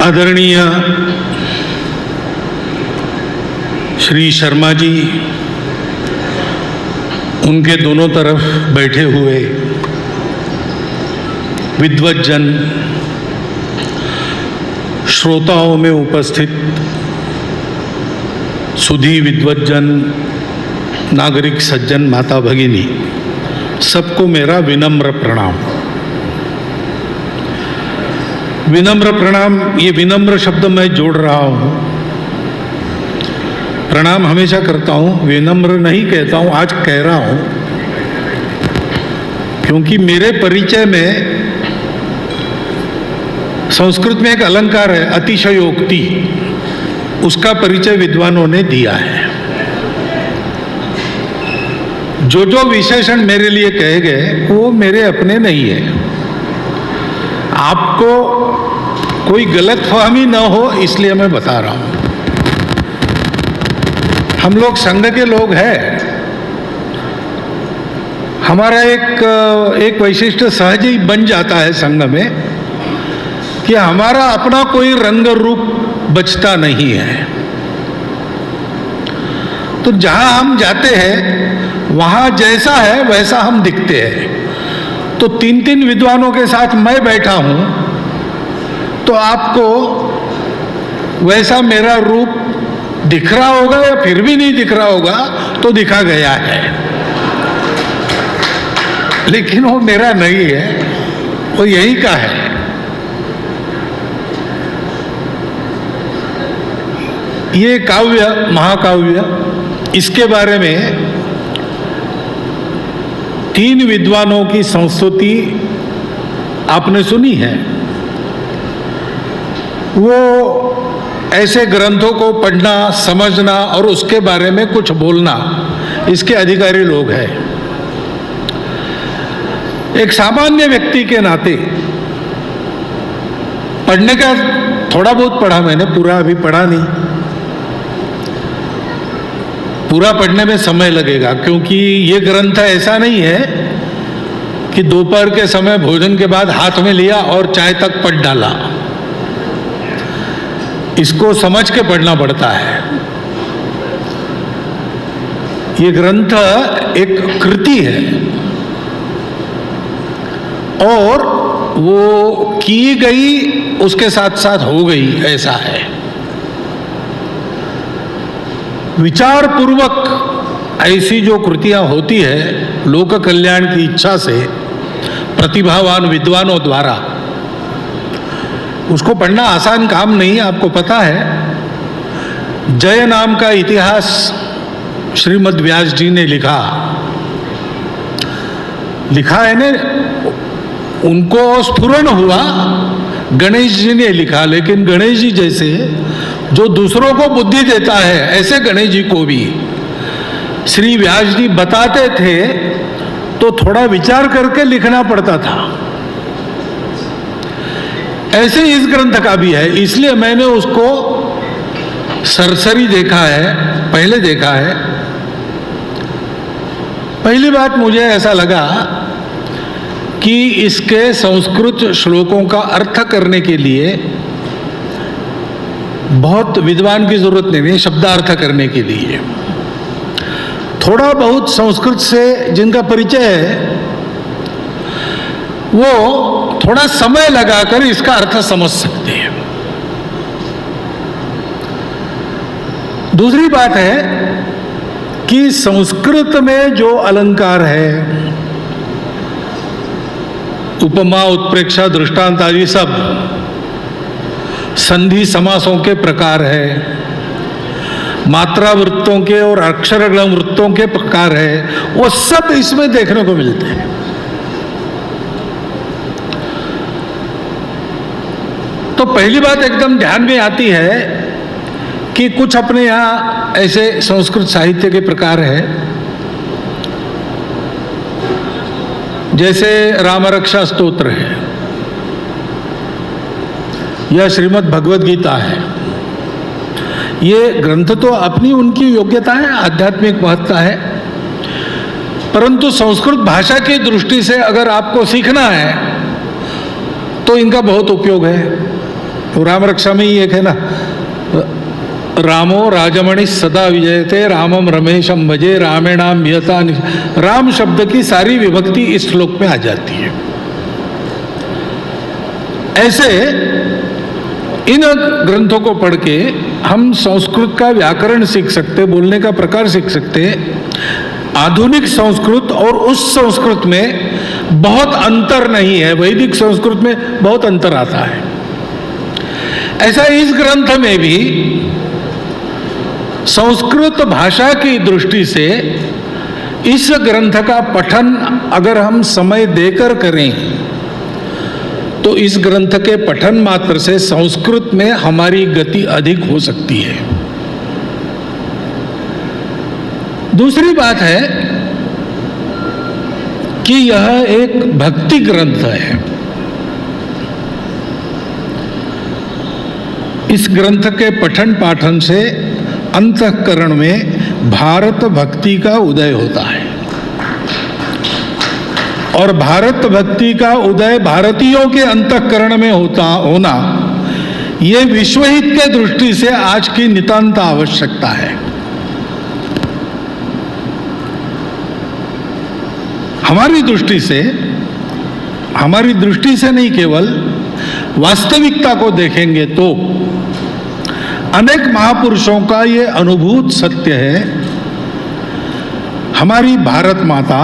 आदरणीय श्री शर्मा जी, उनके दोनों तरफ बैठे हुए विद्वज्जन, श्रोताओं में उपस्थित सुधी विद्वज्जन, नागरिक सज्जन, माता भगिनी, सबको मेरा विनम्र प्रणाम। विनम्र प्रणाम, ये विनम्र शब्द मैं जोड़ रहा हूँ। प्रणाम हमेशा करता हूँ, विनम्र नहीं कहता हूँ, आज कह रहा हूँ, क्योंकि मेरे परिचय में संस्कृत में एक अलंकार है अतिशयोक्ति, उसका परिचय विद्वानों ने दिया है। जो जो विशेषण मेरे लिए कहे गए वो मेरे अपने नहीं है। आपको कोई गलतफहमी न हो इसलिए मैं बता रहा हूं। हम लोग संघ के लोग हैं। हमारा एक वैशिष्ट्य सहज ही बन जाता है संघ में कि हमारा अपना कोई रंग रूप बचता नहीं है। तो जहां हम जाते हैं वहां जैसा है वैसा हम दिखते हैं। तो तीन तीन विद्वानों के साथ मैं बैठा हूं तो आपको वैसा मेरा रूप दिख रहा होगा या फिर भी नहीं दिख रहा होगा तो दिखा गया है, लेकिन वो मेरा नहीं है, वो यही का है। ये काव्य, महाकाव्य, इसके बारे में तीन विद्वानों की संस्तुति आपने सुनी है। वो ऐसे ग्रंथों को पढ़ना, समझना और उसके बारे में कुछ बोलना, इसके अधिकारी लोग हैं। एक सामान्य व्यक्ति के नाते पढ़ने का थोड़ा बहुत पढ़ा मैंने, पूरा अभी पढ़ा नहीं। पूरा पढ़ने में समय लगेगा, क्योंकि ये ग्रंथ ऐसा नहीं है कि दोपहर के समय भोजन के बाद हाथ में लिया और चाय तक पढ़ डाला। इसको समझ के पढ़ना पड़ता है। ये ग्रंथ एक कृति है और वो की गई उसके साथ साथ हो गई, ऐसा है। विचार पूर्वक ऐसी जो कृतियां होती है लोक कल्याण की इच्छा से प्रतिभावान विद्वानों द्वारा, उसको पढ़ना आसान काम नहीं, आपको पता है। जय नाम का इतिहास श्रीमद् व्यास जी ने लिखा है ने, उनको स्फुरण हुआ, गणेश जी ने लिखा, लेकिन गणेश जी जैसे जो दूसरों को बुद्धि देता है, ऐसे गणेश जी को भी श्री व्यास जी बताते थे तो थोड़ा विचार करके लिखना पड़ता था। ऐसे इस ग्रंथ का भी है, इसलिए मैंने उसको सरसरी देखा है, पहले देखा है। पहली बात मुझे ऐसा लगा कि इसके संस्कृत श्लोकों का अर्थ करने के लिए बहुत विद्वान की जरूरत नहीं है, शब्दार्थ करने के लिए। थोड़ा बहुत संस्कृत से जिनका परिचय है वो थोड़ा समय लगाकर इसका अर्थ समझ सकते हैं। दूसरी बात है कि संस्कृत में जो अलंकार है, उपमा, उत्प्रेक्षा, दृष्टांत आदि सब, संधि समासों के प्रकार है, मात्रा वृत्तों के और अक्षरगण वृत्तों के प्रकार है, वो सब इसमें देखने को मिलते हैं। तो पहली बात एकदम ध्यान में आती है कि कुछ अपने यहाँ ऐसे संस्कृत साहित्य के प्रकार है, जैसे रामरक्षा स्तोत्र है या श्रीमद् भगवद गीता है ये ग्रंथ तो अपनी उनकी योग्यता है, आध्यात्मिक महत्ता है, परंतु संस्कृत भाषा की दृष्टि से अगर आपको सीखना है तो इनका बहुत उपयोग है। तो राम रक्षा में ही एक है ना, रामो राजमणि सदा विजयते रामम रमेशम भजे रामेणाम विहता। राम शब्द की सारी विभक्ति इस श्लोक में आ जाती है। ऐसे इन ग्रंथों को पढ़ के हम संस्कृत का व्याकरण सीख सकते, बोलने का प्रकार सीख सकते। आधुनिक संस्कृत और उस संस्कृत में बहुत अंतर नहीं है, वैदिक संस्कृत में बहुत अंतर आता है। ऐसा इस ग्रंथ में भी संस्कृत भाषा की दृष्टि से इस ग्रंथ का पठन अगर हम समय देकर करें तो इस ग्रंथ के पठन मात्र से संस्कृत में हमारी गति अधिक हो सकती है। दूसरी बात है कि यह एक भक्ति ग्रंथ है। इस ग्रंथ के पठन पाठन से अंतःकरण में भारत भक्ति का उदय होता है, और भारत भक्ति का उदय भारतीयों के अंतःकरण में होना यह विश्वहित के दृष्टि से आज की नितांत आवश्यकता है। हमारी दृष्टि से नहीं, केवल वास्तविकता को देखेंगे तो अनेक महापुरुषों का ये अनुभूत सत्य है। हमारी भारत माता,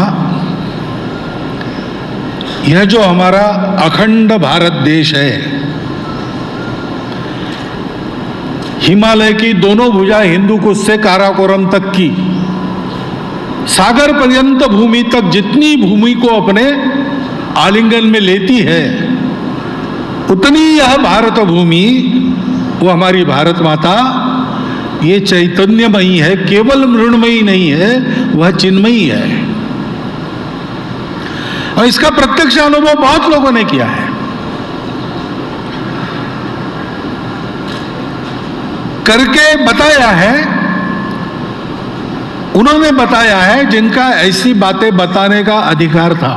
यह जो हमारा अखंड भारत देश है, हिमालय की दोनों भुजा हिंदू कुश से काराकोरम तक की, सागर पर्यंत भूमि तक जितनी भूमि को अपने आलिंगन में लेती है, उतनी यह भारत भूमि, वो हमारी भारत माता, ये चैतन्यमयी है, केवल मृण्मयी नहीं है, वह चिन्मयी है। और इसका प्रत्यक्ष अनुभव बहुत लोगों ने किया है। करके बताया है, उन्होंने बताया है जिनका ऐसी बातें बताने का अधिकार था।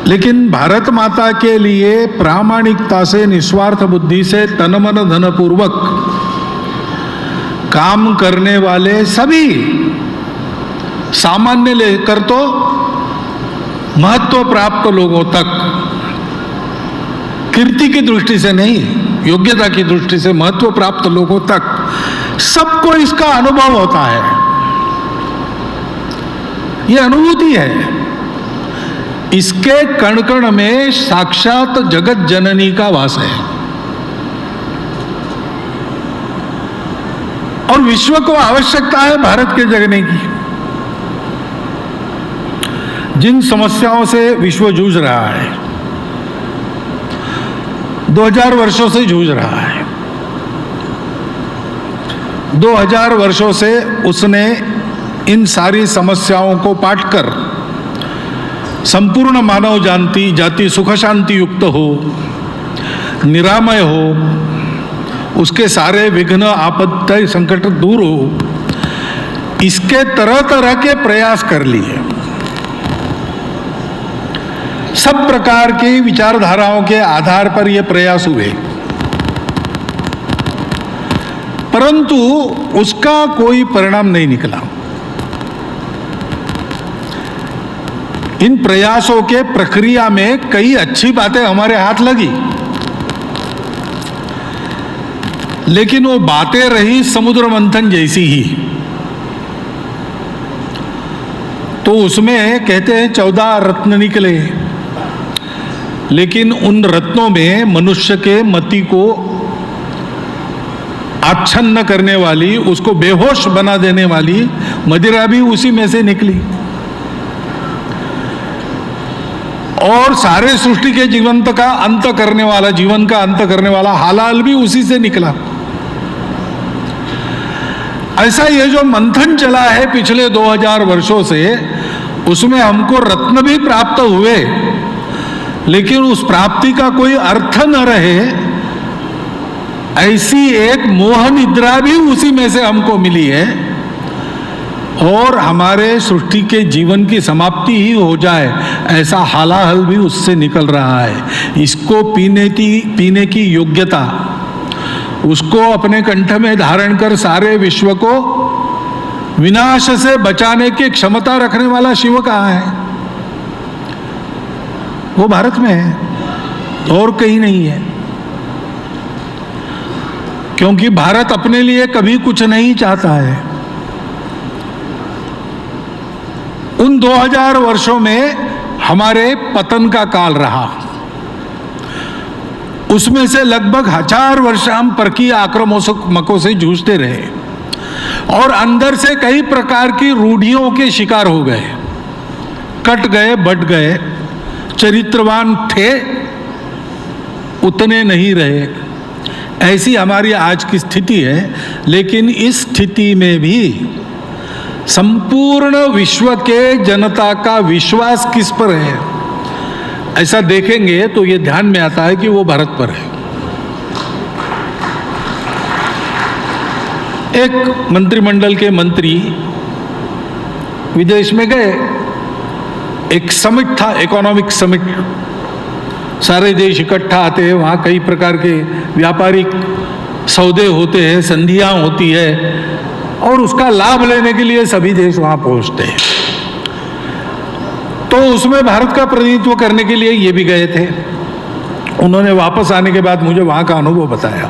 लेकिन भारत माता के लिए प्रामाणिकता से, निस्वार्थ बुद्धि से, तन मन धन पूर्वक काम करने वाले सभी, सामान्य लेकर तो महत्व प्राप्त लोगों तक, कीर्ति की दृष्टि से नहीं, योग्यता की दृष्टि से महत्व प्राप्त लोगों तक सबको इसका अनुभव होता है। यह अनुभूति है। इसके कण कण में साक्षात जगत जननी का वास है। और विश्व को आवश्यकता है भारत के जगने की। जिन समस्याओं से विश्व जूझ रहा है, 2000 वर्षों से जूझ रहा है, 2000 वर्षों से उसने इन सारी समस्याओं को पाट कर संपूर्ण मानव जाति सुख शांति युक्त हो, निरामय हो, उसके सारे विघ्न आपत्ति संकट दूर हो, इसके तरह तरह के प्रयास कर लिए। सब प्रकार की विचारधाराओं के आधार पर यह प्रयास हुए, परंतु उसका कोई परिणाम नहीं निकला। इन प्रयासों के प्रक्रिया में कई अच्छी बातें हमारे हाथ लगी, लेकिन वो बातें रही समुद्र मंथन जैसी ही। तो उसमें कहते हैं 14 रत्न निकले, लेकिन उन रत्नों में मनुष्य के मति को आच्छन्न करने वाली, उसको बेहोश बना देने वाली मदिरा भी उसी में से निकली। और सारे सृष्टि के जीवंत का अंत करने वाला, जीवन का अंत करने वाला हलाल भी उसी से निकला। ऐसा ये जो मंथन चला है पिछले 2000 वर्षों से, उसमें हमको रत्न भी प्राप्त हुए, लेकिन उस प्राप्ति का कोई अर्थ न रहे ऐसी एक मोह निद्रा भी उसी में से हमको मिली है, और हमारे सृष्टि के जीवन की समाप्ति ही हो जाए ऐसा हालाहल भी उससे निकल रहा है। इसको पीने की योग्यता, उसको अपने कंठ में धारण कर सारे विश्व को विनाश से बचाने की क्षमता रखने वाला शिव कहाँ है? वो भारत में है, और कहीं नहीं है। क्योंकि भारत अपने लिए कभी कुछ नहीं चाहता है। उन 2000 वर्षों में हमारे पतन का काल रहा, उसमें से लगभग 1000 वर्ष हम परकीय आक्रामकों से जूझते रहे और अंदर से कई प्रकार की रूढ़ियों के शिकार हो गए, कट गए, बट गए, चरित्रवान थे उतने नहीं रहे। ऐसी हमारी आज की स्थिति है। लेकिन इस स्थिति में भी संपूर्ण विश्व के जनता का विश्वास किस पर है, ऐसा देखेंगे तो ये ध्यान में आता है कि वो भारत पर है। एक मंत्रिमंडल के मंत्री विदेश में गए, एक समिट था, इकोनॉमिक समिट, सारे देश इकट्ठा आते हैं, वहाँ कई प्रकार के व्यापारिक सौदे होते हैं, संधियाँ होती है, और उसका लाभ लेने के लिए सभी देश वहाँ पहुँचते हैं। तो उसमें भारत का प्रतिनिधित्व करने के लिए ये भी गए थे। उन्होंने वापस आने के बाद मुझे वहाँ का अनुभव बताया।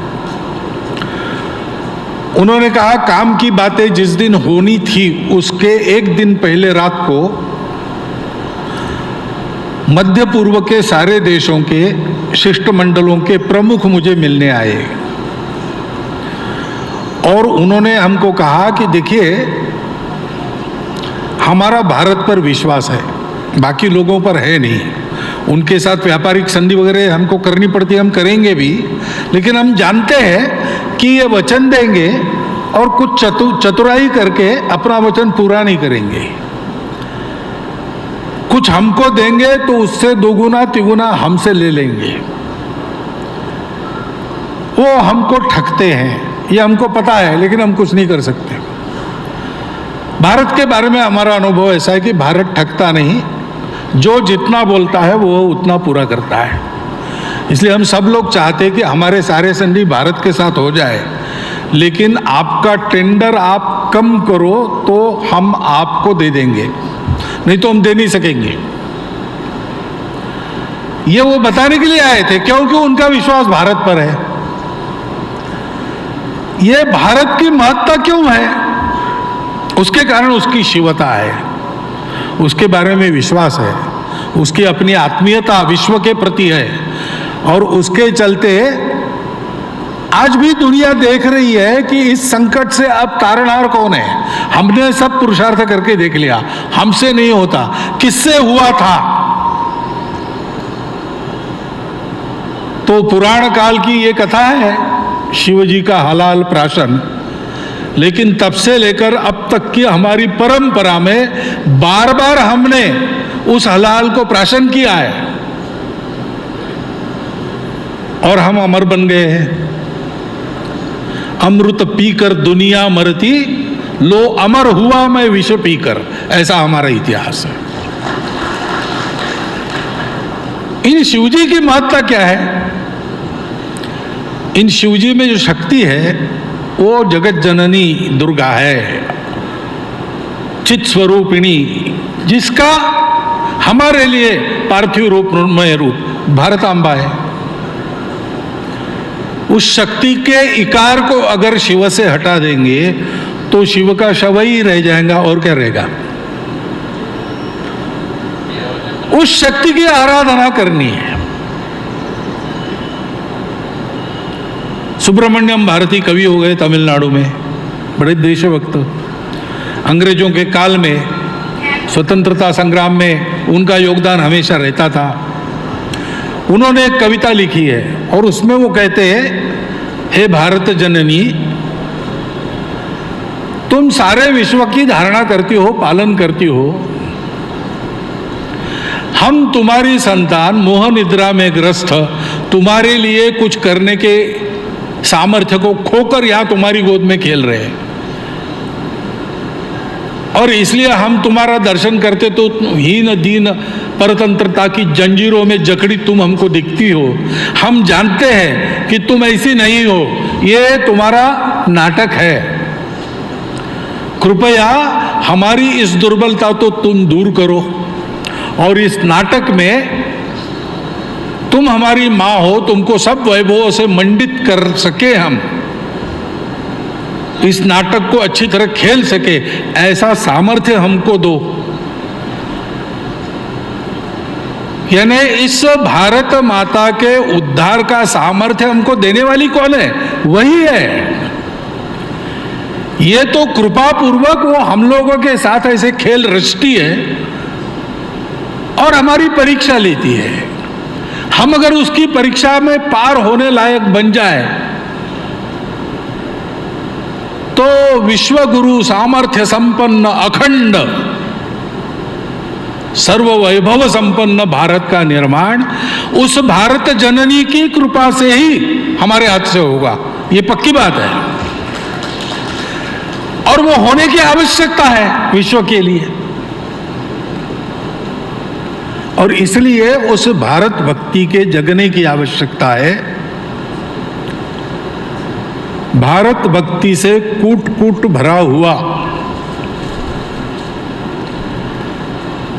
उन्होंने कहा, काम की बातें जिस दिन होनी थी उसके एक दिन पहले रात को मध्य पूर्व के सारे देशों के शिष्टमंडलों के प्रमुख मुझे मिलने आए और उन्होंने हमको कहा कि देखिए, हमारा भारत पर विश्वास है, बाकी लोगों पर है नहीं। उनके साथ व्यापारिक संधि वगैरह हमको करनी पड़ती है, हम करेंगे भी, लेकिन हम जानते हैं कि ये वचन देंगे और कुछ चतुराई करके अपना वचन पूरा नहीं करेंगे। कुछ हमको देंगे तो उससे दोगुना तिगुना हमसे ले लेंगे। वो हमको ठगते हैं, ये हमको पता है, लेकिन हम कुछ नहीं कर सकते। भारत के बारे में हमारा अनुभव ऐसा है कि भारत ठगता नहीं, जो जितना बोलता है वो उतना पूरा करता है। इसलिए हम सब लोग चाहते हैं कि हमारे सारे संधि भारत के साथ हो जाए, लेकिन आपका टेंडर आप कम करो तो हम आपको दे देंगे, नहीं तो हम दे नहीं सकेंगे। ये वो बताने के लिए आए थे, क्योंकि उनका विश्वास भारत पर है। ये भारत की महत्ता क्यों है? उसके कारण उसकी शिवता है, उसके बारे में विश्वास है, उसकी अपनी आत्मीयता विश्व के प्रति है, और उसके चलते आज भी दुनिया देख रही है कि इस संकट से अब तारणहार कौन है। हमने सब पुरुषार्थ करके देख लिया, हमसे नहीं होता, किससे हुआ था? तो पुराण काल की ये कथा है, शिवजी का हलाल प्राशन। लेकिन तब से लेकर अब तक की हमारी परंपरा में बार बार हमने उस हलाल को प्राशन किया है और हम अमर बन गए हैं। अमृत पीकर दुनिया मरती, लो अमर हुआ मैं विष पीकर, ऐसा हमारा इतिहास है। इन शिवजी की महत्ता क्या है? इन शिवजी में जो शक्ति है वो जगत जननी दुर्गा है, चित स्वरूपिणी, जिसका हमारे लिए पार्थिव रूप, मृण्मय रूप भारतांबा है। उस शक्ति के इकार को अगर शिव से हटा देंगे तो शिव का शव ही रह जाएगा, और क्या रहेगा? उस शक्ति की आराधना करनी है। सुब्रमण्यम भारती कवि हो गए तमिलनाडु में, बड़े देशभक्त। अंग्रेजों के काल में स्वतंत्रता संग्राम में उनका योगदान हमेशा रहता था। उन्होंने एक कविता लिखी है और उसमें वो कहते हैं, हे भारत जननी, तुम सारे विश्व की धारणा करती हो, पालन करती हो। हम तुम्हारी संतान मोह निद्रा में ग्रस्त, तुम्हारे लिए कुछ करने के सामर्थ्य को खोकर यहां तुम्हारी गोद में खेल रहे हैं, और इसलिए हम तुम्हारा दर्शन करते तो हीन दीन परतंत्रता की जंजीरों में जकड़ी तुम हमको दिखती हो। हम जानते हैं कि तुम ऐसी नहीं हो, ये तुम्हारा नाटक है। कृपया हमारी इस दुर्बलता तो तुम दूर करो, और इस नाटक में तुम हमारी मां हो, तुमको सब वैभवों से मंडित कर सके, हम इस नाटक को अच्छी तरह खेल सके, ऐसा सामर्थ्य हमको दो। यानी इस भारत माता के उद्धार का सामर्थ्य हमको देने वाली कौन है? वही है। ये तो कृपा पूर्वक वो हम लोगों के साथ ऐसे खेल रचती है और हमारी परीक्षा लेती है। हम अगर उसकी परीक्षा में पार होने लायक बन जाए तो विश्व गुरु सामर्थ्य संपन्न अखंड सर्व वैभव संपन्न भारत का निर्माण उस भारत जननी की कृपा से ही हमारे हाथ से होगा, ये पक्की बात है। और वो होने की आवश्यकता है विश्व के लिए, और इसलिए उस भारत भक्ति के जगने की आवश्यकता है। भारत भक्ति से कूट कूट भरा हुआ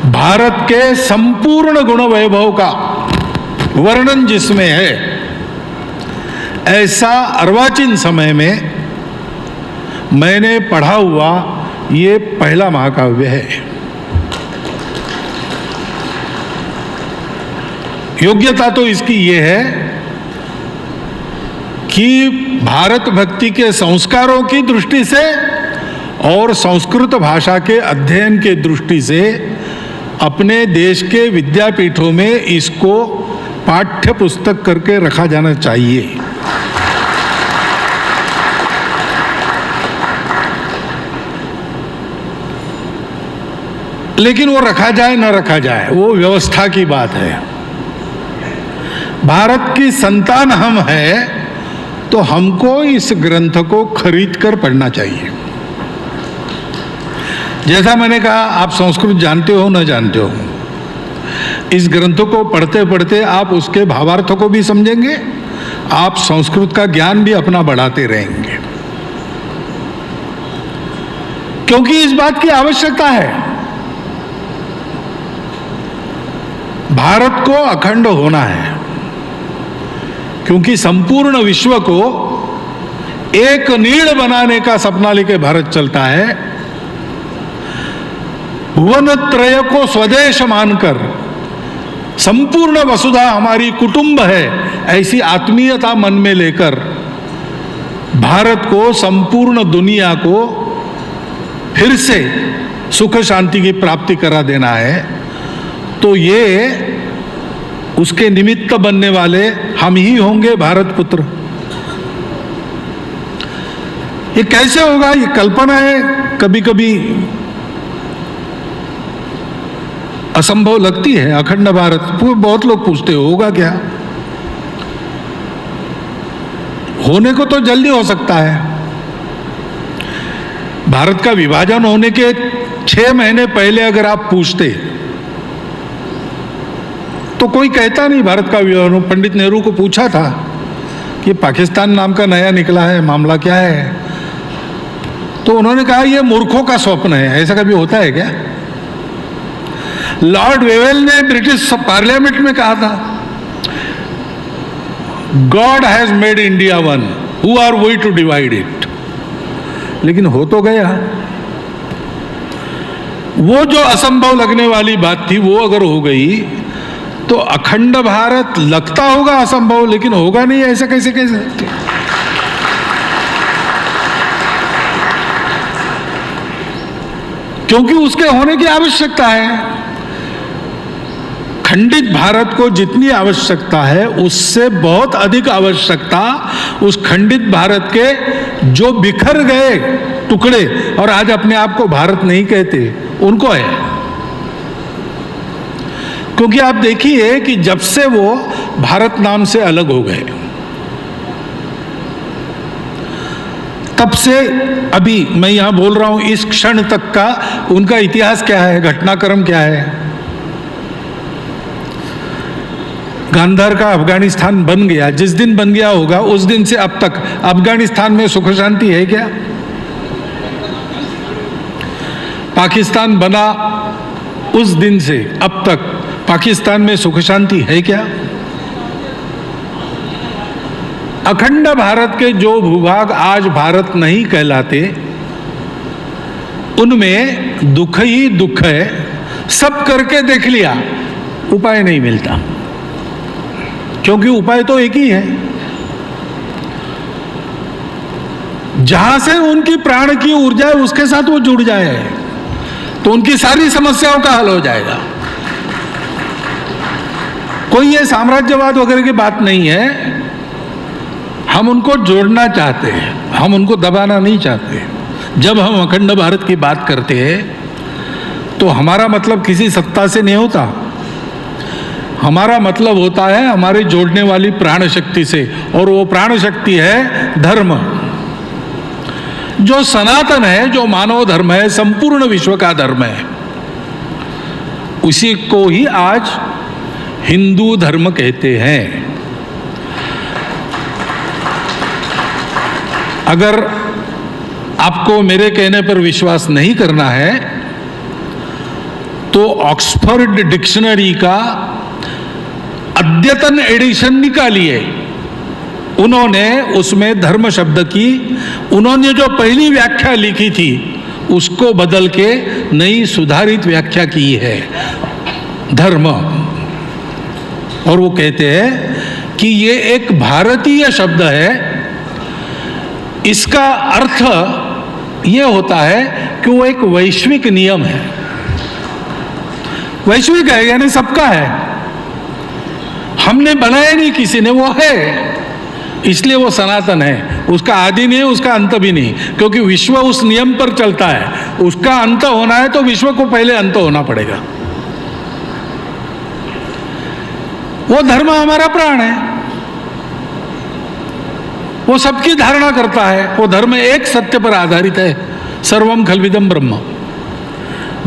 भारत के संपूर्ण गुण वैभव का वर्णन जिसमें है, ऐसा अर्वाचीन समय में मैंने पढ़ा हुआ ये पहला महाकाव्य है। योग्यता तो इसकी ये है कि भारत भक्ति के संस्कारों की दृष्टि से और संस्कृत भाषा के अध्ययन के दृष्टि से अपने देश के विद्यापीठों में इसको पाठ्य पुस्तक करके रखा जाना चाहिए। लेकिन वो रखा जाए न रखा जाए वो व्यवस्था की बात है। भारत की संतान हम हैं तो हमको इस ग्रंथ को खरीद कर पढ़ना चाहिए। जैसा मैंने कहा, आप संस्कृत जानते हो न जानते हो, इस ग्रंथ को पढ़ते पढ़ते आप उसके भावार्थ को भी समझेंगे, आप संस्कृत का ज्ञान भी अपना बढ़ाते रहेंगे, क्योंकि इस बात की आवश्यकता है। भारत को अखंड होना है, क्योंकि संपूर्ण विश्व को एक नीड़ बनाने का सपना लेके भारत चलता है। भुवन त्रय को स्वदेश मानकर संपूर्ण वसुधा हमारी कुटुंब है, ऐसी आत्मीयता मन में लेकर भारत को संपूर्ण दुनिया को फिर से सुख शांति की प्राप्ति करा देना है। तो ये उसके निमित्त बनने वाले हम ही होंगे, भारत पुत्र। ये कैसे होगा? ये कल्पना है, कभी कभी असंभव लगती है। अखंड भारत, बहुत लोग पूछते होगा क्या? होने को तो जल्दी हो सकता है। भारत का विभाजन होने के 6 महीने पहले अगर आप पूछते तो कोई कहता नहीं भारत का विभाजन। पंडित नेहरू को पूछा था कि पाकिस्तान नाम का नया निकला है, मामला क्या है? तो उन्होंने कहा यह मूर्खों का स्वप्न है। ऐसा कभी होता है क्या? लॉर्ड वेवेल ने ब्रिटिश पार्लियामेंट में कहा था, God has made India one, who are we to divide it. लेकिन हो तो गया। वो जो असंभव लगने वाली बात थी वो अगर हो गई तो अखंड भारत लगता होगा असंभव, लेकिन होगा नहीं। ऐसा कैसे कह सकते? क्योंकि उसके होने की आवश्यकता है। खंडित भारत को जितनी आवश्यकता है उससे बहुत अधिक आवश्यकता उस खंडित भारत के जो बिखर गए टुकड़े और आज अपने आप को भारत नहीं कहते उनको है। क्योंकि आप देखिए कि जब से वो भारत नाम से अलग हो गए, तब से अभी मैं यहाँ बोल रहा हूँ इस क्षण तक का उनका इतिहास क्या है, घटनाक्रम क्या है। गांधार का अफगानिस्तान बन गया, जिस दिन बन गया होगा उस दिन से अब तक अफगानिस्तान में सुख शांति है क्या? पाकिस्तान बना उस दिन से अब तक पाकिस्तान में सुख शांति है क्या? अखंड भारत के जो भूभाग आज भारत नहीं कहलाते उनमें दुख ही दुख है। सब करके देख लिया, उपाय नहीं मिलता, क्योंकि उपाय तो एक ही है। जहां से उनकी प्राण की ऊर्जा है उसके साथ वो जुड़ जाए तो उनकी सारी समस्याओं का हल हो जाएगा। कोई ये साम्राज्यवाद वगैरह की बात नहीं है। हम उनको जोड़ना चाहते हैं, हम उनको दबाना नहीं चाहते। जब हम अखंड भारत की बात करते हैं तो हमारा मतलब किसी सत्ता से नहीं होता, हमारा मतलब होता है हमारे जोड़ने वाली प्राण शक्ति से, और वो प्राण शक्ति है धर्म, जो सनातन है, जो मानव धर्म है, संपूर्ण विश्व का धर्म है। उसी को ही आज हिंदू धर्म कहते हैं। अगर आपको मेरे कहने पर विश्वास नहीं करना है तो ऑक्सफोर्ड डिक्शनरी का अद्यतन एडिशन निकालिए। उन्होंने उसमें धर्म शब्द की उन्होंने जो पहली व्याख्या लिखी थी उसको बदल के नई सुधारित व्याख्या की है धर्म। और वो कहते हैं कि ये एक भारतीय शब्द है। इसका अर्थ ये होता है कि वो एक वैश्विक नियम है। वैश्विक है यानी सबका है, हमने बनाया नहीं, किसी ने, वो है, इसलिए वो सनातन है। उसका आदि नहीं, उसका अंत भी नहीं, क्योंकि विश्व उस नियम पर चलता है। उसका अंत होना है तो विश्व को पहले अंत होना पड़ेगा। वो धर्म हमारा प्राण है, वो सबकी धारणा करता है। वो धर्म एक सत्य पर आधारित है, सर्वम खल्विदम ब्रह्म।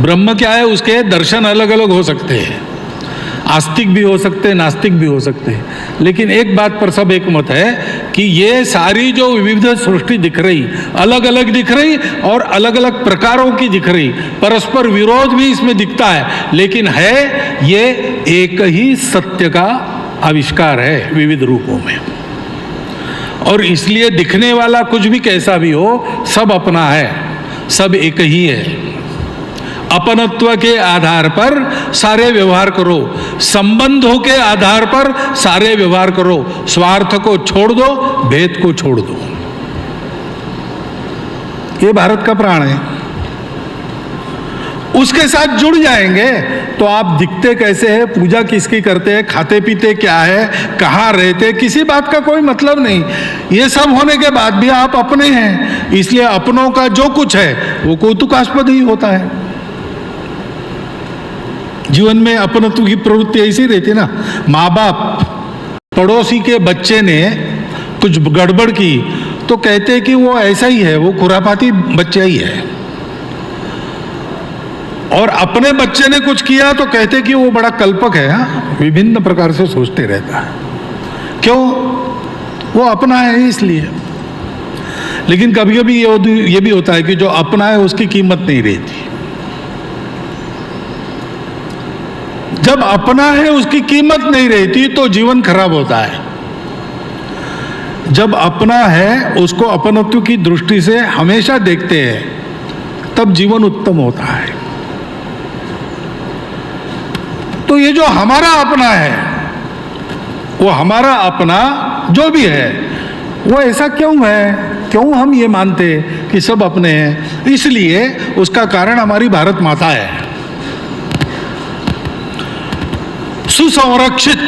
ब्रह्म क्या है, उसके दर्शन अलग अलग हो सकते हैं, आस्तिक भी हो सकते हैं, नास्तिक भी हो सकते हैं, लेकिन एक बात पर सब एक मत है कि ये सारी जो विविध सृष्टि दिख रही, अलग अलग दिख रही और अलग अलग प्रकारों की दिख रही, परस्पर विरोध भी इसमें दिखता है, लेकिन है ये एक ही सत्य का आविष्कार है विविध रूपों में। और इसलिए दिखने वाला कुछ भी कैसा भी हो, सब अपना है, सब एक ही है। अपनत्व के आधार पर सारे व्यवहार करो, संबंधों के आधार पर सारे व्यवहार करो, स्वार्थ को छोड़ दो, भेद को छोड़ दो। ये भारत का प्राण है। उसके साथ जुड़ जाएंगे तो आप दिखते कैसे हैं, पूजा किसकी करते हैं, खाते पीते क्या है, कहाँ रहते, किसी बात का कोई मतलब नहीं। ये सब होने के बाद भी आप अपने हैं, इसलिए अपनों का जो कुछ है वो कौतुकास्पद ही होता है। जीवन में अपनत्व की प्रवृत्ति ऐसी रहती ना। माँ बाप पड़ोसी के बच्चे ने कुछ गड़बड़ की तो कहते कि वो ऐसा ही है, वो खुरापाती बच्चा ही है, और अपने बच्चे ने कुछ किया तो कहते कि वो बड़ा कल्पक है। हाँ, विभिन्न प्रकार से सोचते रहता है। क्यों? वो अपना है इसलिए। लेकिन कभी कभी ये भी होता है कि जो अपना है उसकी कीमत नहीं रहती। जब अपना है उसकी कीमत नहीं रहती तो जीवन खराब होता है। जब अपना है उसको अपनत्व की दृष्टि से हमेशा देखते हैं तब जीवन उत्तम होता है। तो ये जो हमारा अपना है, वो हमारा अपना जो भी है वो ऐसा क्यों है, क्यों हम ये मानते कि सब अपने हैं? इसलिए उसका कारण हमारी भारत माता है। सुसंरक्षित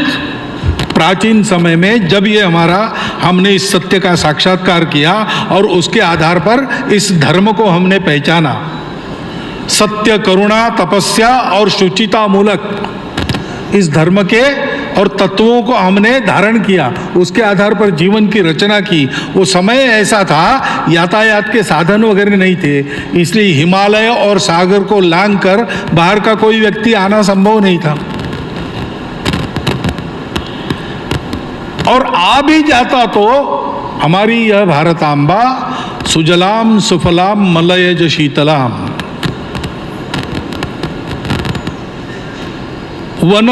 प्राचीन समय में जब ये हमने इस सत्य का साक्षात्कार किया और उसके आधार पर इस धर्म को हमने पहचाना, सत्य, करुणा, तपस्या और शुचिता मूलक इस धर्म के और तत्वों को हमने धारण किया, उसके आधार पर जीवन की रचना की। वो समय ऐसा था, यातायात के साधन वगैरह नहीं थे, इसलिए हिमालय और सागर को लांघ कर बाहर का कोई व्यक्ति आना संभव नहीं था। और आ भी जाता तो हमारी यह भारतांबा सुजलाम सुफलाम मलयज शीतलाम, वन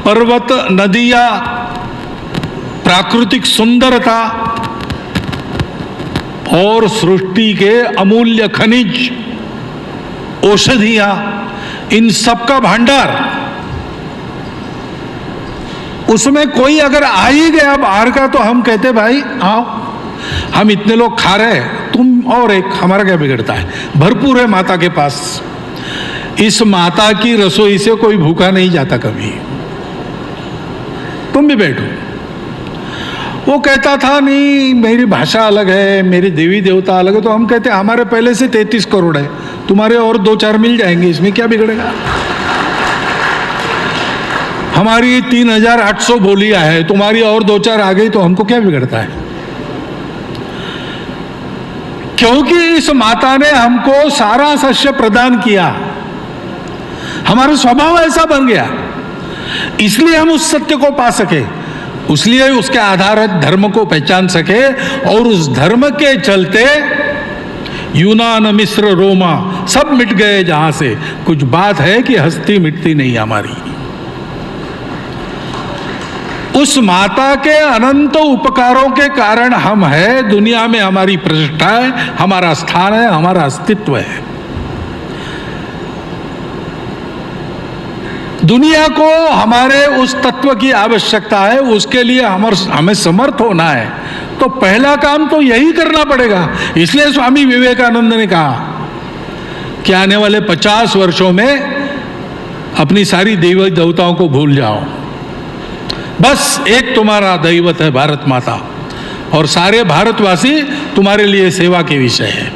पर्वत नदियां, प्राकृतिक सुंदरता और सृष्टि के अमूल्य खनिज, औषधियां, इन सब का भंडार। उसमें कोई अगर आ ही गया बाहर का तो हम कहते भाई आओ, हम इतने लोग खा रहे हैं, तुम और एक, हमारा क्या बिगड़ता है, भरपूर है माता के पास। इस माता की रसोई से कोई भूखा नहीं जाता कभी, तुम भी बैठो। वो कहता था नहीं मेरी भाषा अलग है, मेरी देवी देवता अलग है, तो हम कहते हमारे पहले से 33 करोड़ है, तुम्हारे और 2-4 मिल जाएंगे, इसमें क्या बिगड़ेगा। हमारी 3800 बोलियां है, तुम्हारी और 2-4 आ गई तो हमको क्या बिगड़ता है। क्योंकि इस माता ने हमको सारा सस्य प्रदान किया, हमारा स्वभाव ऐसा बन गया, इसलिए हम उस सत्य को पा सके, इसलिए उसके आधारित धर्म को पहचान सके। और उस धर्म के चलते यूनान मिस्र रोमा सब मिट गए जहां से। कुछ बात है कि हस्ती मिटती नहीं हमारी। उस माता के अनंत उपकारों के कारण हम हैं, दुनिया में हमारी प्रतिष्ठा है, हमारा स्थान है, हमारा अस्तित्व है। दुनिया को हमारे उस तत्व की आवश्यकता है, उसके लिए हमें समर्थ होना है, तो पहला काम तो यही करना पड़ेगा। इसलिए स्वामी विवेकानंद ने कहा कि आने वाले 50 वर्षों में अपनी सारी देवी देवताओं को भूल जाओ, बस एक तुम्हारा दैवत है भारत माता, और सारे भारतवासी तुम्हारे लिए सेवा के विषय है।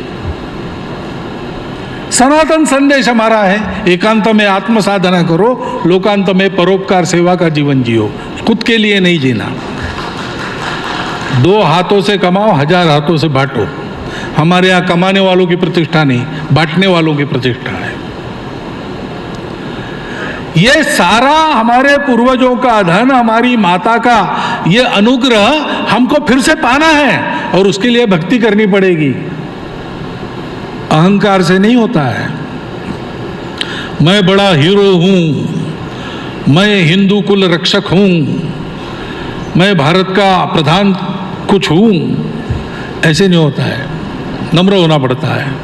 सनातन संदेश हमारा है, एकांत में आत्म साधना करो, लोकांत में परोपकार सेवा का जीवन जियो, खुद के लिए नहीं जीना। 2 हाथों से कमाओ, 1000 हाथों से बांटो। हमारे यहाँ कमाने वालों की प्रतिष्ठा नहीं, बांटने वालों की प्रतिष्ठा है। ये सारा हमारे पूर्वजों का धन, हमारी माता का ये अनुग्रह हमको फिर से पाना है, और उसके लिए भक्ति करनी पड़ेगी। अहंकार से नहीं होता है। मैं बड़ा हीरो हूं, मैं हिंदू कुल रक्षक हूं, मैं भारत का प्रधान कुछ हूं, ऐसे नहीं होता है। नम्र होना पड़ता है।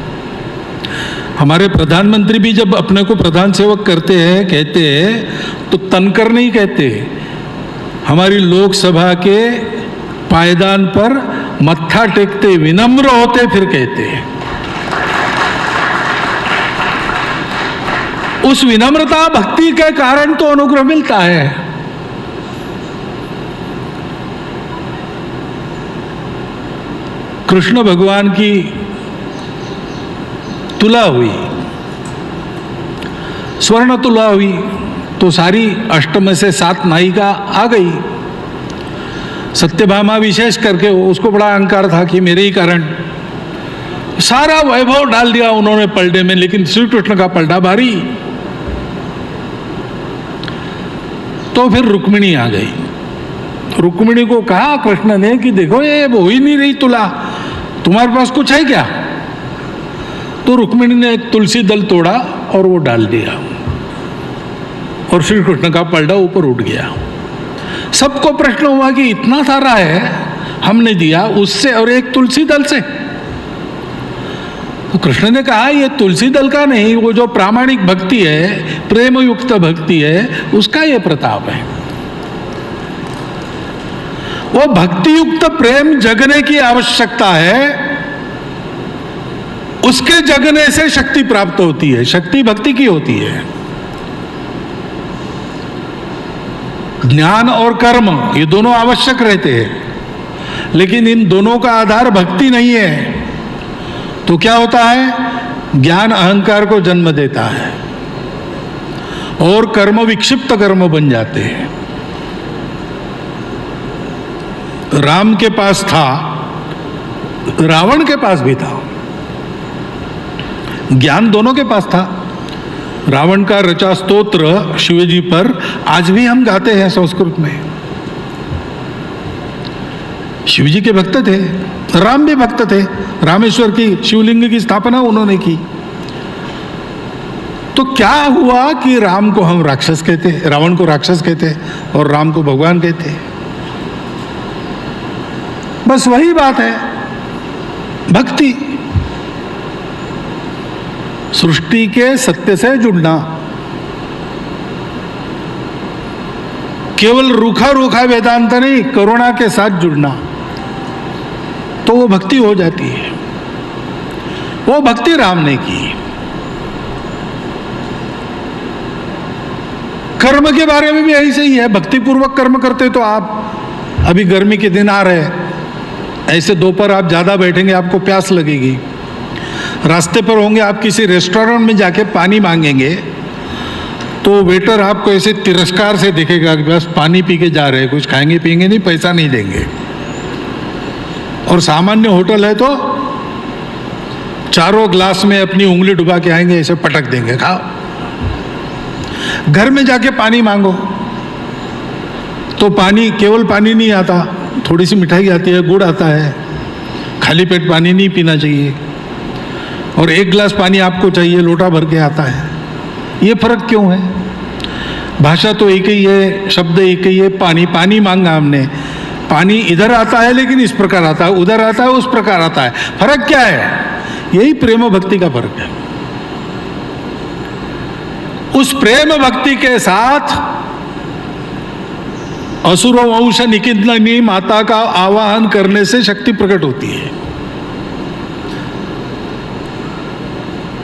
हमारे प्रधानमंत्री भी जब अपने को प्रधान सेवक करते हैं, कहते हैं तो तनकर नहीं कहते, हमारी लोकसभा के पायदान पर मत्था टेकते विनम्र होते फिर कहते हैं। उस विनम्रता भक्ति के कारण तो अनुग्रह मिलता है। कृष्ण भगवान की तुला हुई, स्वर्ण तुला हुई, तो सारी अष्टम से 7 नायिका आ गई। सत्यभामा विशेष करके उसको बड़ा अहंकार था कि मेरे ही कारण सारा वैभव डाल दिया उन्होंने पलड़े में, लेकिन श्री कृष्ण का पलड़ा भारी। तो फिर रुक्मिणी आ गई। रुक्मिणी को कहा कृष्ण ने कि देखो ये हो ही नहीं रही तुला, तुम्हारे पास कुछ है क्या। तो रुक्मिणी ने एक तुलसी दल तोड़ा और वो डाल दिया, और श्री कृष्ण का पलड़ा ऊपर उठ गया। सबको प्रश्न हुआ कि इतना सारा है हमने दिया उससे और एक तुलसी दल से। तो कृष्ण ने कहा ये तुलसी दल का नहीं, वो जो प्रामाणिक भक्ति है, प्रेम युक्त भक्ति है, उसका ये प्रताप है। वो भक्ति युक्त प्रेम जगने की आवश्यकता है, उसके जगने से शक्ति प्राप्त होती है। शक्ति भक्ति की होती है। ज्ञान और कर्म ये दोनों आवश्यक रहते हैं, लेकिन इन दोनों का आधार भक्ति नहीं है तो क्या होता है, ज्ञान अहंकार को जन्म देता है और कर्म विक्षिप्त कर्म बन जाते हैं। राम के पास था, रावण के पास भी था। ज्ञान दोनों के पास था। रावण का रचा स्तोत्र शिवजी पर आज भी हम गाते हैं संस्कृत में। शिवजी के भक्त थे, राम भी भक्त थे। रामेश्वर की शिवलिंग की स्थापना उन्होंने की। तो क्या हुआ कि राम को हम राक्षस कहते, रावण को राक्षस कहते और राम को भगवान कहते? बस वही बात है, भक्ति, सृष्टि के सत्य से जुड़ना। केवल रूखा रूखा वेदांत नहीं, करुणा के साथ जुड़ना, तो वो भक्ति हो जाती है। वो भक्ति राम ने की। कर्म के बारे में भी यही सही है। भक्ति पूर्वक कर्म करते तो आप, अभी गर्मी के दिन आ रहे, ऐसे दोपहर आप ज्यादा बैठेंगे, आपको प्यास लगेगी। रास्ते पर होंगे, आप किसी रेस्टोरेंट में जाके पानी मांगेंगे तो वेटर आपको ऐसे तिरस्कार से देखेगा कि बस पानी पी के जा रहे हैं, कुछ खाएंगे पिएंगे नहीं, पैसा नहीं देंगे। और सामान्य होटल है तो चारों ग्लास में अपनी उंगली डुबा के आएंगे, ऐसे पटक देंगे, खाओ। घर में जाके पानी मांगो तो पानी, केवल पानी नहीं आता, थोड़ी सी मिठाई आती है, गुड़ आता है। खाली पेट पानी नहीं पीना चाहिए, और एक गिलास पानी आपको चाहिए, लोटा भर के आता है। ये फर्क क्यों है? भाषा तो एक ही है, शब्द एक ही है, पानी। पानी मांगा हमने, पानी इधर आता है लेकिन इस प्रकार आता है, उधर आता है उस प्रकार आता है। फर्क क्या है? यही प्रेम भक्ति का फर्क है। उस प्रेम भक्ति के साथ असुरो वंश निकिंदनी माता का आवाहन करने से शक्ति प्रकट होती है।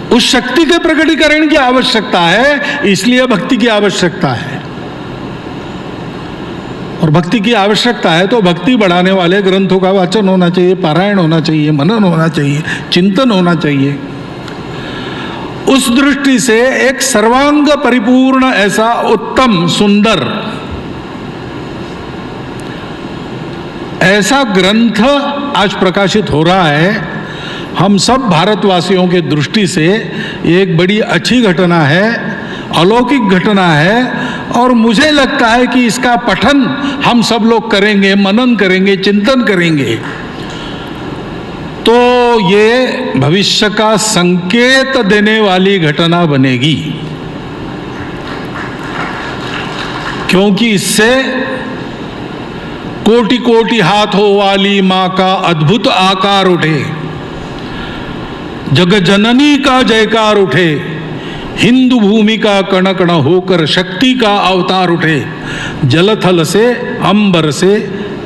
उस शक्ति के प्रकटीकरण की आवश्यकता है, इसलिए भक्ति की आवश्यकता है। और भक्ति की आवश्यकता है तो भक्ति बढ़ाने वाले ग्रंथों का वाचन होना चाहिए, पारायण होना चाहिए, मनन होना चाहिए, चिंतन होना चाहिए। उस दृष्टि से एक सर्वांग परिपूर्ण, ऐसा उत्तम, सुंदर ऐसा ग्रंथ आज प्रकाशित हो रहा है। हम सब भारतवासियों के दृष्टि से एक बड़ी अच्छी घटना है, अलौकिक घटना है। और मुझे लगता है कि इसका पठन हम सब लोग करेंगे, मनन करेंगे, चिंतन करेंगे तो ये भविष्य का संकेत देने वाली घटना बनेगी। क्योंकि इससे कोटि कोटि हाथों वाली मां का अद्भुत आकार उठे, जगत जननी का जयकार उठे, हिंदू भूमि का कण कण होकर शक्ति का अवतार उठे, जलथल से अंबर से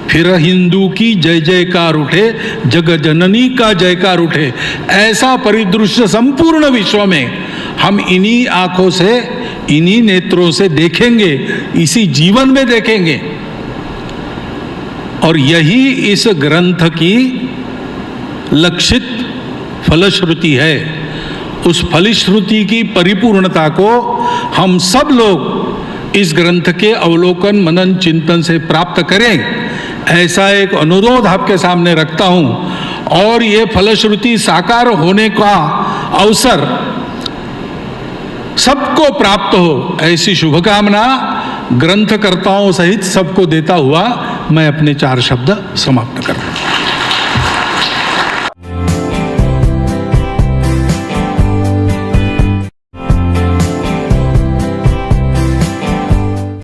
फिर हिंदू की जय जयकार उठे, जगत जननी का जयकार उठे। ऐसा परिदृश्य संपूर्ण विश्व में हम इन्हीं आंखों से, इन्हीं नेत्रों से देखेंगे, इसी जीवन में देखेंगे। और यही इस ग्रंथ की लक्षित फलश्रुति है। उस फलश्रुति की परिपूर्णता को हम सब लोग इस ग्रंथ के अवलोकन, मनन, चिंतन से प्राप्त करें, ऐसा एक अनुरोध आपके सामने रखता हूं। और ये फलश्रुति साकार होने का अवसर सबको प्राप्त हो, ऐसी शुभकामना ग्रंथकर्ताओं सहित सबको देता हुआ मैं अपने 4 शब्द समाप्त करता हूं।